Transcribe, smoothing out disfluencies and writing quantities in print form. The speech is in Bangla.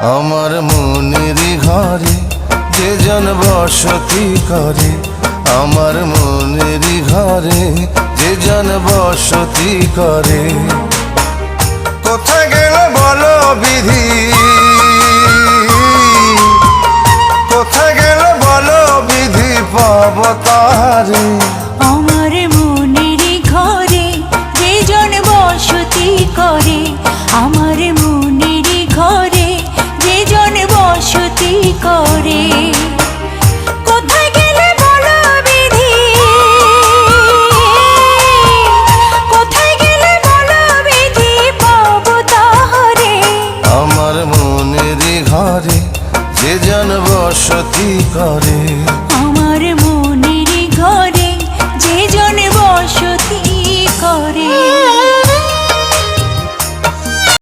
আমার মনেরই ঘরে যে জন বসতি করে, আমার মনেরই ঘরে যে জন বসতি করে। কোথায় গেল বলো বিধি, কোথায় গেল বলো বিধি, পাব তারে। আমার মনেরই ঘরে যে জন বসতি করে, আমার মনেরই ঘরে যে জন বসতি করে। কোথায় গেলে বলো বিধি, কোথায় গেলে বলো বিধি, পাব তারে। আমার মনেরই ঘরে যে জন বসতি করে।